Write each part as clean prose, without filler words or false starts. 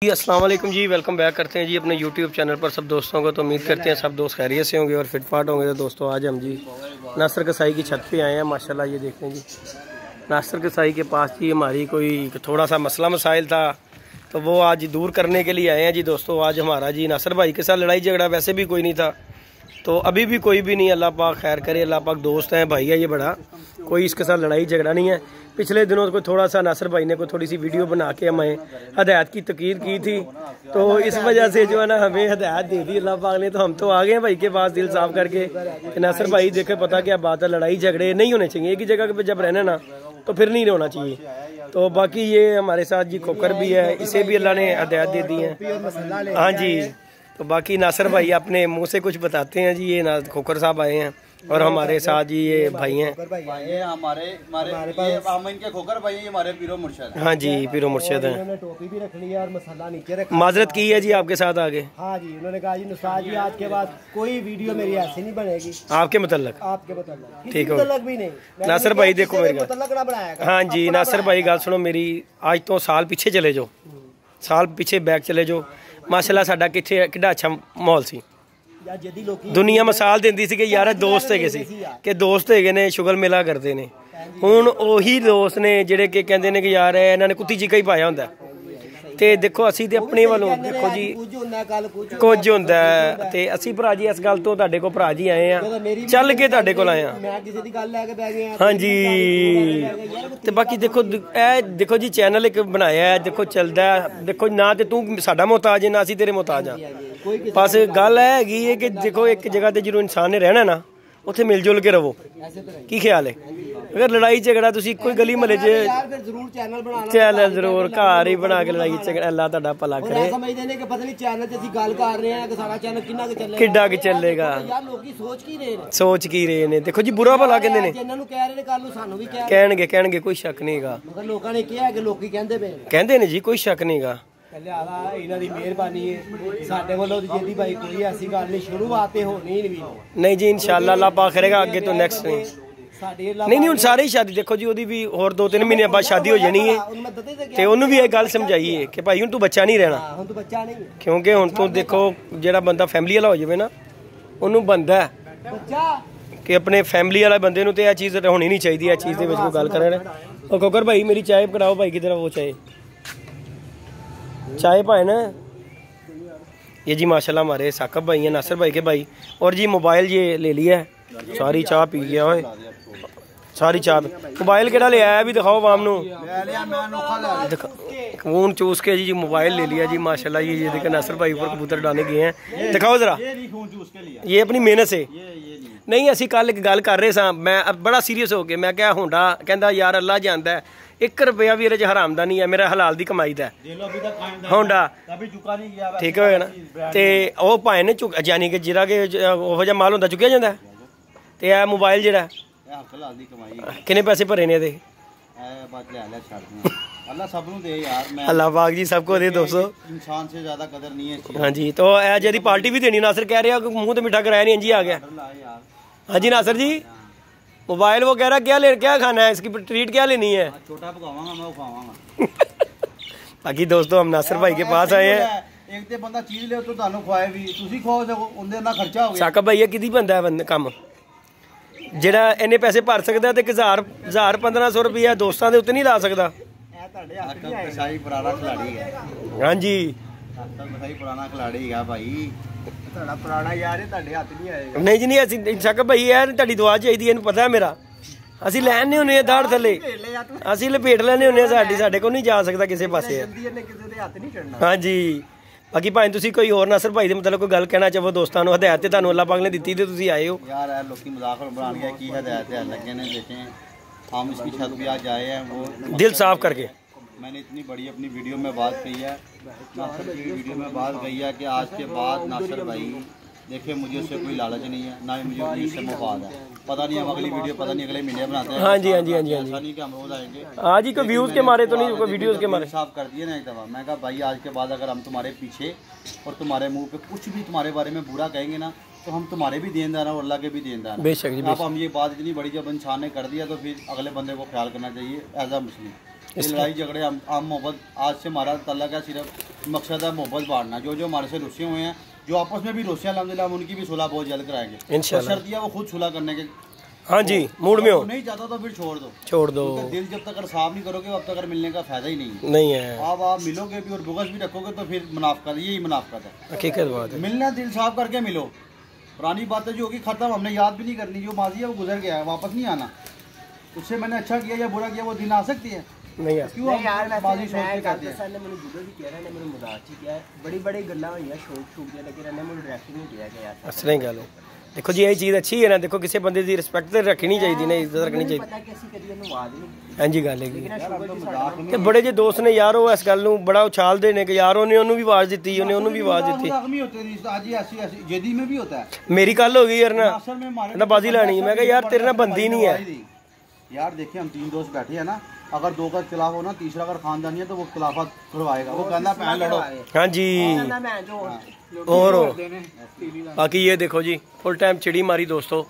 जी अस्सलाम वालेकुम जी, welcome back करते हैं जी अपने यूट्यूब चैनल पर सब दोस्तों को। तो उम्मीद करते हैं सब दोस्त खैरियत से होंगे और फिटफाट होंगे। तो दोस्तों आज हम जी नासर कसाई की छत पे आए हैं। माशाल्लाह ये देखें जी, नासर कसाई के पास जी हमारी कोई थोड़ा सा मसला मसाइल था, तो वो आज दूर करने के लिए आए हैं जी। दोस्तों आज हमारा जी नासर भाई के साथ लड़ाई झगड़ा वैसे भी कोई नहीं था, तो अभी भी कोई भी नहीं। अल्लाह पाक खैर करे, अल्लाह पाक दोस्त हैं, भाई है ये बड़ा, कोई इसके साथ लड़ाई झगड़ा नहीं है। पिछले दिनों को थोड़ा सा नासर भाई ने कोई थोड़ी सी वीडियो बना के हमें हदायत की तकीर की थी, तो इस वजह से जो है ना हमें हदायत दे दी अल्लाह पाक ने। तो हम तो आ गए हैं भाई के पास दिल साफ करके कि नासर भाई देखे पता क्या बात है, लड़ाई झगड़े नहीं होने चाहिए, एक ही जगह पे जब रहना ना तो फिर नहीं होना चाहिए। तो बाकी ये हमारे साथ जी खोकर भी है, इसे भी अल्लाह ने हदायत दे दी है। हाँ जी, तो बाकी नासर भाई अपने मुंह से कुछ बताते हैं जी। ये खोकर साहब आए हैं और हमारे साथ जी ये भाई हैं, इनके खोकर भाई हैं, हमारे पीरो मुर्शिद। हाँ जी पीरो मुर्शिद हैं। टोपी भी रख लिया और मसाला नीचे रखा। माजरत की है जी आपके साथ आगे। हाँ जी, उन्होंने कहा जी नुसरात जी आज के बाद कोई वीडियो मेरी ऐसी नहीं बनेगी आपके मतलब। आपके मतलब ठीक है भी नहीं। नासर भाई देखो मेरी मतलब। हाँ जी नासर भाई गल सुनो मेरी, आज तो साल पीछे चले जाओ, साल पीछे बैक चले जाओ। माशाल्लाह साडा कितना अच्छा माहौल सी, दुनिया मिसाल देंदी सी कि यार दोस्त है कि दोस्त है ने शुगर मेला करते ने। हुण ओही दोस्त ने जिहड़े कि कहंदे ने कि यार इन्हां ने कुत्ती चिक्का ही पाया हुंदा। ते देखो असी ते अपने वालों देखो जी कुछ हुंदा ते असी भरा जी इस गल तो तुहाडे कोल भरा जी आए हैं, चल के तुहाडे कोल आए हैं। हाँ जी, ते बाकी देखो ए देखो जी चैनल एक बनाया है, देखो चलदा है, देखो ना ते तू साडा मोहताज है ना असी तेरे मोहताज हाँ। बस गल हैगी है कि देखो एक जगह ते जो इंसान ने रहना ना उत्थे मिल जुल के रवो। की ख्याल है? अगर लड़ाई झगड़ा तुसी कोई गली महल्ले च चैनल जरूर घर ही बना के लड़ाई झगड़ा अल्लाह तुहाडा भला करे। किड्डा कि चलेगा, सोच की रहे ने। देखो जी बुरा भला कहंदे ने, कहणगे कोई शक नहीं गा, कहंदे ने जी कोई शक नहीं गा। नहीं जी इंशाल्लाह अल्लाह पाक करेगा आगे तो नेक्स्ट नहीं हुण सारे ही शादी देखो जी ओदी भी होर 2-3 महीने बाद शादी हो जानी है, ते ओनू भी ये गल समझाइए कि भाई हुण तू बच्चा नहीं रहना, क्योंकि हुण तू देखो जेड़ा बंदा फैमिली वाला हो जाए ना ओनू बनदा है कि अपने फैमिली वाले बंदे नू ते यह चीज़ होनी नहीं चाहिए। इस चीज़ दे विच कोई गल करन। और कोकर भाई मेरी चाय पकड़ाओ भाई की तरफ, वो चाय पाए ना। ये जी माशाल्लाह हमारे साकब भाई हैं, नासर भाई के भाई। और जी मोबाइल ये ले लिया है, सारी चाह पी गया है, सारी चाह। मोबाइल केड़ा ले आया भी दिखाओ वाम नू, खून चूस के जी मोबाइल ले लिया जी माशाल्लाह। ये देखो नासर भाई ऊपर कबूतर डालने गए हैं, दिखाओ जरा। ये अपनी मेहनत से नहीं, असी कल एक गल कर रहे सा, मैं बड़ा सीरीयस हो गया। मैं क्या होंडा कहंदा यार अल्लाह जानदा है 1 रुपया भी ये हराम दा नहीं है, मेरा हलाल दी कमाई दा होंडा ठीक है ना। ते ओ भाए ने चुक यानी कि जिहड़ा कि ओहो जिहा माल होंदा चुक्या जांदा। ते ए मोबाइल जेहड़ा किन्ने पैसे भरे ने एदे? अल्लाह पाक जी सबको दे दोस्तों, इंसान से ज्यादा कदर नहीं है। हाँ जी, तो ए जेदी पार्टी भी देनी नासर कह रहा मुंह तो मीठा कराया नहीं जी आ गया। हाँ जी नासर जी मोबाइल वो कह रहा क्या खाना है, इसकी ट्रीट क्या लेनी है? छोटा पकाऊंगा मैं खाऊंगा। बाकी दोस्तों हम नासर भाई के पास आए हैं। एक ते बंदा चीज ले तो तानू खवाए भी तुसी खाओ ते उंदे ना खर्चा हो गया। साकब भाई किदी बंदा है बंद काम जेड़ा इन्ने पैसे भर सकदा ते 1000-1500 रुपया दोस्तां दे उत्ते नहीं ला सकदा। हाँ जी पुराना खिलाड़ी है भाई, नहीं जी नहीं असी साकब भाई यार तुहाडी दुआ चाहिए, इन्हू पता है मेरा। असी लैने होने दाड़ थले, असी लपेट लेने होने, साडे को नहीं जा सकता किसी पासे। हाँ जी, बाकी भाई तुसी कोई और नासर भाई दे मतलब कोई गल कहना चाहो दोस्तां नू? हदायत ते तुहानू अल्लाह पाक ने दित्ती ते तुसी आए हो यार। लोकी मजाक बनान गया की हदायत है लगे ने, देखें हम इसकी छत पे आज आए हैं वो दिल साफ करके। मैंने इतनी बड़ी अपनी वीडियो में बात कही है, नासर की वीडियो में बात कही है कि आज के बाद नासर भाई देखिए मुझे उससे कोई लालच नहीं है, ना ही मुझे उससे मुफाद है। पता नहीं हम अगली वीडियो पता नहीं अगले महीने बनाते हैं। हाँ जी हाँ जी हाँ जी हाँ जी, ऐसा नहीं कि हम रोज आएंगे। हाँ जी, कोई व्यूज़ के मारे तो नहीं, कोई वीडियोज़ के मारे साफ कर दिए ना एक दफ़ा। मैं कहा भाई आज के बाद अगर हम तुम्हारे पीछे और तुम्हारे मुँह पे कुछ भी तुम्हारे बारे में बुरा कहेंगे ना तो हम तुम्हारे भी देनदार हैं और अल्लाह के भी देनदार हैं। बेशक जी, अब हम ये बात इतनी बड़ी जब इंसान ने कर दिया तो फिर अगले बंदे को ख्याल करना चाहिए एज अ मुस्लिम। ये लड़ाई झगड़े आम मोहब्बत आज से हमारा तल्ला का सिर्फ मकसद है मोहब्बत बांटना। जो जो हमारे से रुस्से हुए हैं, जो आपस में भी रुस्से, अल्हम्दुलिल्लाह उनकी भी सुलह बहुत जल्द कराएंगे इंशाल्लाह। शर्त यह वो खुद सुलह करने के, हाँ जी, मूड में हो। नहीं चाहता तो फिर छोड़ दो। दिल जब तक साफ नहीं करोगे अब तक मिलने का फायदा ही नहीं है। अब आप मिलोगे भी और बुग़्ज़ भी रखोगे तो फिर मुनाफ़क़त, यही मुनाफ़क़त है, हकीकत बात है। मिलना दिल साफ करके मिलो। पुरानी बातें जो होगी खत्म, हमने याद भी नहीं करनी। जो माजी है वो गुजर गया है, वापस नहीं आना। उससे मैंने अच्छा किया या बुरा किया वो दिन आ सकती है नहीं है। क्यों यार माजी सोच के कहते हैं ने मैंने जुदा भी किया है, ने मैंने मजाक ही किया है, बड़ी गल्ला हुई है, शौक दिया, लेकिन ने मैंने डायरेक्ट नहीं किया कि यार असली गल है। देखो जी, यही चीज़ अच्छी है ना। देखो किसी बंदे की रिस्पैक्ट तो रखनी चाहिए, नहीं इज्जत रखनी चाहिए। हाँ जी, गल है कि बड़े जे दोस्त ने यार वो इस गल नूं बड़ा उछाल देने के यार उन्हें भी आवाज़ दी, उन्हें भी आवाज़ दी। मेरी गल हो गई यार ना बाजी लानी, मैं कहा यार तेरे ना बंदी नहीं है यार। देखिए हम 3 दोस्त बैठे हैं ना, अगर 2 का खिलाफ हो ना, तीसरा अगर खानदानी है तो वो खिलाफत करवाएगा, वो कहना पहन लड़ो। हाँ जी, और बाकी ये देखो जी फुल टाइम चिड़ी मारी दोस्तों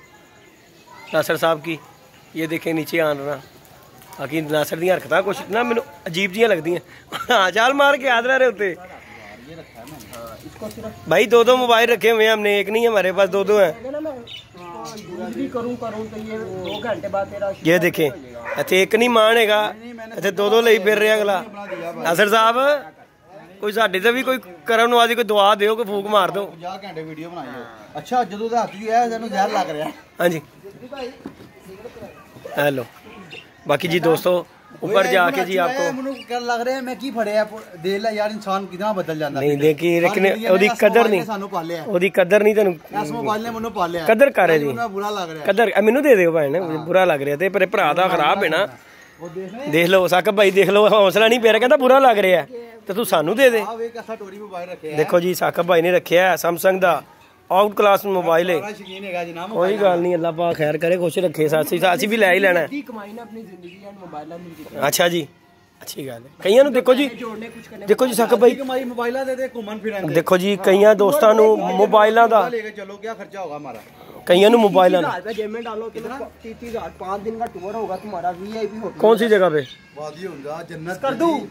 नासर साहब की। ये देखें नीचे आन रहा। बाकी नासर दी हरकतां कुछ ना मैनू अजीब जियां लगदी हैं। हाँ, चाल मार के याद रहे होते भाई। 2 मोबाइल रखे हुए हैं हमने, एक नहीं है हमारे पास, 2 हैं। ये देखें इतने एक नहीं मानेगा, इतने 2 ਲਈ फिर रहे अगला। नासर साहब कोई साडे ते भी कोई करम नवाजी कोई दुआ दिओ, कोई फूक मार दो। 50 घंटे वीडियो बनाइयो। अच्छा ਜਦੋਂ ਦਾ ਹੱਥ ਜੀ ਆਇਆ ਸਾਨੂੰ ਜ਼ਹਿਰ ਲੱਗ ਰਿਹਾ। हाँ जी, हेलो। बाकी जी दोस्तों ऊपर जाके जी आपको ਮੈਨੂੰ ਕਰ ਲੱਗ ਰਿਹਾ ਮੈਂ ਕੀ ਫੜਿਆ। ਦੇਖ ਲੈ ਯਾਰ ਇਨਸਾਨ ਕਿਦਾਂ ਬਦਲ ਜਾਂਦਾ। नहीं देखी लेकिन ਉਹਦੀ ਕਦਰ ਨਹੀਂ, ਸਾਨੂੰ ਪਾਲਿਆ ਉਹਦੀ ਕਦਰ ਨਹੀਂ ਤੈਨੂੰ। ਇਸ ਮੋਬਾਈਲ ਨੇ ਮੈਨੂੰ ਪਾਲਿਆ, ਕਦਰ ਕਰ ਇਹਦੀ, ਮੈਨੂੰ ਬੁਰਾ ਲੱਗ ਰਿਹਾ। ਕਦਰ ਮੈਨੂੰ ਦੇ ਦਿਓ ਭੈਣ, ਬੁਰਾ ਲੱਗ ਰਿਹਾ ਤੇ ਪਰ ਭਰਾ ਦਾ ਖਰਾਬ ਹੈ ਨਾ। ਦੇਖ ਲਓ ਸਾਕਬ ਭਾਈ, ਦੇਖ ਲਓ ਹੌਸਲਾ ਨਹੀਂ ਪਿਆ, ਕਹਿੰਦਾ ਬੁਰਾ ਲੱਗ ਰਿਹਾ ਤੇ ਤੂੰ ਸਾਨੂੰ ਦੇ ਦੇ। ਦੇਖੋ ਜੀ ਸਾਕਬ ਭਾਈ ਨੇ ਰੱਖਿਆ ਸੈਮਸੰਗ ਦਾ आउट क्लास मोबाइल है। कोई गल नहीं, अल्लाह पाक खैर करे, खुश रखे। असी भी लै ही लेना है। अच्छा जी, अच्छी गल है। कईयां नूं देखो जी, देखो जी साकब भाई देखो जी कईयां दोस्तां नूं मोबाइलां दा चलो क्या खर्चा होगा हमारा। कईयां नूं मोबाइलां दा 5 दिन का टूर होगा तुम्हारा VIP होटल। कौन सी जगह पे? वादी होगा जन्नत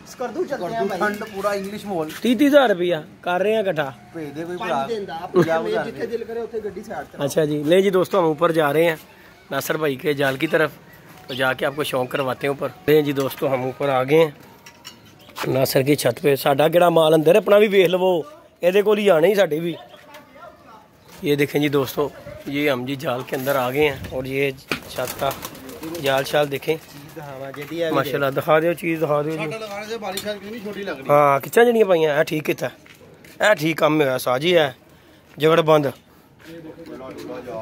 स्कर्दू चलते हैं भाई। ठंड पूरा इंग्लिश माहौल। 30,000 रुपया कर रहे हैं इकट्ठा। भेज दे कोई भरा जिथे दिल करे उथे गड्डी से हट। अच्छा जी, ले जी दोस्तों हम ऊपर जा रहे हैं नासर भाई के जाल की तरफ, तो जाके आपको शौक करवाते हैं ऊपर। ले जी दोस्तों हम ऊपर आ गए हैं नासर की छत पे। साडा केड़ा माल अंदर अपना भी वेख लवो, एदे कोल ही आने ही साडे भी। ये देखें जी दोस्तों, ये हम जी जाल के अंदर आ गए हैं और ये छत का जाल शाल देखें माशाल्लाह। दिखा दो चीज़, दिखा दो जी। हाँ कितना जड़ियाँ पाइया, ठीक किता है, ठीक काम है साजी है। जगड़ बंद,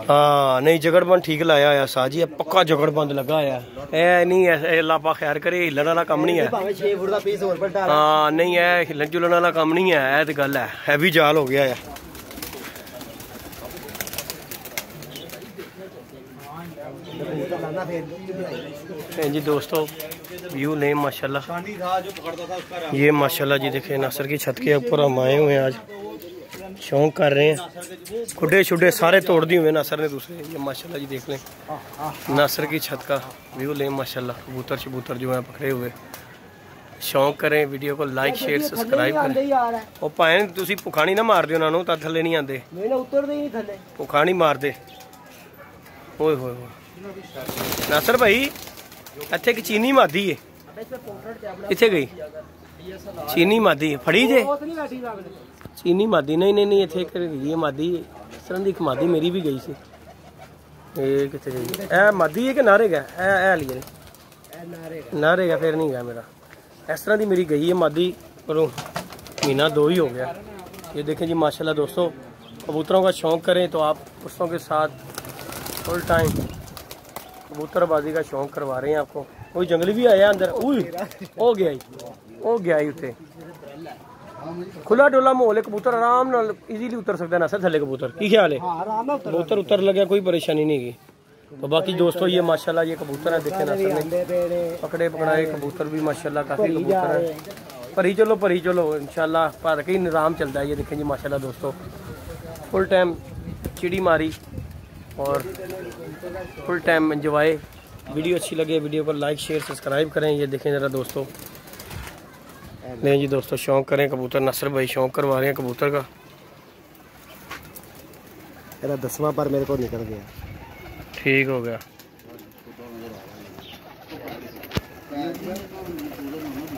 हाँ नहीं जगड़ बंद ठीक लाया है साजी है, पक्का जगड़ बंद लगा है। ए नहीं है, अल्लाह पाक खैर करे, हिलन वाला कम नहीं है। हाँ नहीं है, हिलन जुलन वाला कम नहीं है, तो गल है हैवी जाल हो गया है। जी दोस्तों व्यू लें माशाल्लाह। ये माशाल्लाह जी देखें नासर की छत के ऊपर हम आए हुए हैं, आज शौक कर रहे हैं। खुडे शुडे सारे तोड़ दिए हुए नासर ने दूसरे। ये माशाल्लाह जी देख लें नासर की छत का व्यू लें माशाल्लाह। कबूतर शबूतर जो है पकड़े हुए। शौक करें, वीडियो को लाइक शेयर सब्सक्राइब करें। और भाएं तुसी भुखा ना मार दो उन्होंने, तो थले नहीं आते, भुखा नहीं मारते। ओए होए नासर भाई इत्थे एक चीनी मादी है, किथे गई चीनी मादी फड़ी जे? चीनी मादी नहीं नहीं नहीं इत्थे गई है मादी। इस तरह की मादी मेरी भी गई सी। ये किथे गई? ए मादी है कि नारे गा? ए लिए नारे गा, फिर नहीं गया मेरा। इस तरह की मेरी गई है मादी, पर महीना 2 ही हो गया। ये देखें जी माशाल्लाह दोस्तों, कबूतरों का शौक़ करें तो आप दोस्तों के साथ फुल टाइम कबूतरबाजी का शौक करवा रहे हैं आपको। कोई जंगली भी आया अंदर, हो गया ही उठे खुला डोला माहौल है। कबूतर आराम नाल इजीली उतर सकता है नासर थले। कबूतर की ख्याल है? कबूतर उतर लगे, कोई परेशानी नहीं की। तो बाकी दोस्तों ये माशाल्लाह ये कबूतर है, देखे नासर ने पकड़े पकड़ाए कबूतर भी माशाल्लाह काफ़ी कबूतर है। परी चलो इंशाल्लाह पर का ही निज़ाम चलता है। ये देखें जी माशाल्लाह दोस्तों, फुल टाइम चिड़ी मारी और फुल टाइम एंजॉय वीडियो अच्छी लगे वीडियो को लाइक शेयर सब्सक्राइब करें। ये देखें ज़रा दोस्तों, नहीं जी दोस्तों, शौक़ करें कबूतर। नसर भाई शौक़ करवा रहे हैं कबूतर का। मेरा 10वां पर मेरे को निकल गया। ठीक हो गया,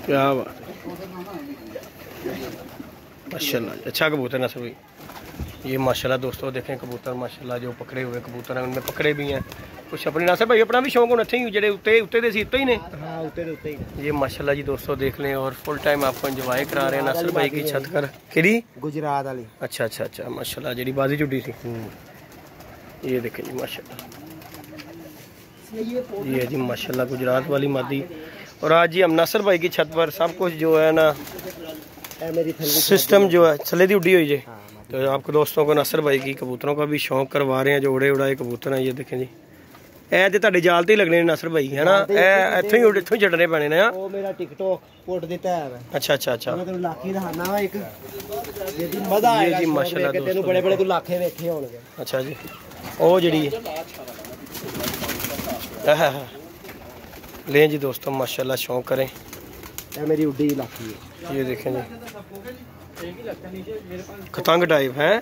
क्या बात, माशाल्लाह अच्छा कबूतर नसर भाई। ये माशाल्लाह दोस्तों देखें कबूतर माशाल्लाह जो पकड़े हुए कबूतर हैं उनमें पकड़े भी हैं कुछ अपने। नसर भाई अपना भी शौक होना चाहिए जेडे उत्ते उत्ते दे सी उत्ते ही ने। हाँ उत्ते ही। ये माशाल्लाह जी दोस्तों देख लें और फुल टाइम आपको एंजॉय करा रहे हैं नसर भाई की छत कर। किरी गुजरात वाली। अच्छा माशाल्लाह जेडी बाजी चुटी थी। ये देखें जी माशाल्लाह, ये जी माशाल्लाह गुजरात वाली मादी। और आज जी हम नसर भाई की छत पर सब कुछ जो है ना सिस्टम जो है थले दी उड़ी हुई है। तो आपको दोस्तों को नसर भाई की कबूतरों का भी शौक करवा रहे हैं जो उड़े उड़ाए कबूतर हैं। ये देखें जी ए ते ਤੁਹਾਡੇ जाल ते लगने नसर भाई है ना, ए इत्थों ही छड्डने पैने ने। वो मेरा टिकटॉक पोट देता है। अच्छा मैं तेरे लाखी दिखाना वा एक जेदी मजा आएगा जी माशाल्लाह तेनु बड़े बड़े तू लाखे वेखे होणगे। अच्छा जी ओ जेडी है ले जी दोस्तों माशाल्लाह शौक करें। ये मेरी उड्डी लाखी है। ये देखें जी खतंग टाइप है।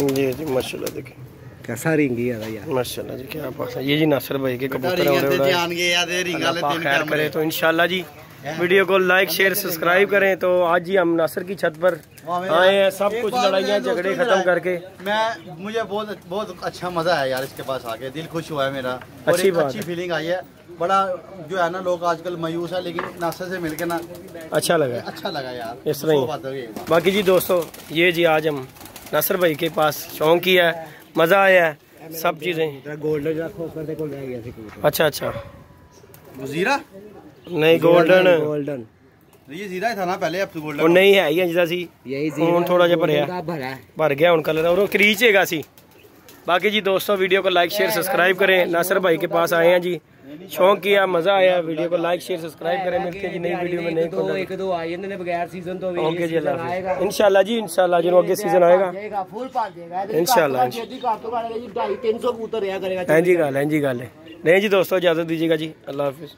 जी जी माशाल्लाह देखें कैसा रिंगी है यार माशाल्लाह जी, क्या बात है। ये जी नासिर भाई के कबूतर करे तो इंशाल्लाह जी वीडियो को लाइक शेयर सब्सक्राइब करें। तो आज ही हम नासिर की छत पर आए हैं सब कुछ लड़ाइयाँ झगड़े खत्म करके। मुझे बहुत अच्छा मजा आया यार इसके पास आके, दिल खुश हुआ है मेरा। अच्छी फीलिंग आई है। बड़ा जो है ना लोग आजकल मायूस है, लेकिन नासिर से मिलके ना अच्छा लगा यार। इस तरह ही बाकी जी दोस्तों ये जी आज हम नासिर भाई के पास शौक किया है, मजा आया है सब चीजें। गोल्डन अच्छा जीरा नहीं गोल्डन ये जीरा ही था ना पहले, अब तो गोल्डन वो नहीं है ही जिदा सी यही ਹੁਣ थोड़ा ਜਿਹਾ भर गया ਹੁਣ कलर और क्रीच हैगा सी। बाकी जी दोस्तों वीडियो को लाइक शेयर सब्सक्राइब करें। नासिर भाई के पास आए हैं जी, शौक किया, मजा आया। वीडियो को लाइक शेयर सब्सक्राइब करें। मिलते हैं जी नई वीडियो में नई एक दो आए ने बगैर सीजन तो ओके जी अल्लाह हाफिज़। इंशाल्लाह जी इंशाल्लाह जो आगे सीजन आएगा फुल पाल देगा इंशाल्लाह। जी 250-300 कबूतर रहा करेगा। हां जी गल है नहीं जी दोस्तों इजाजत दीजिएगा जी, अल्लाह हाफिज़।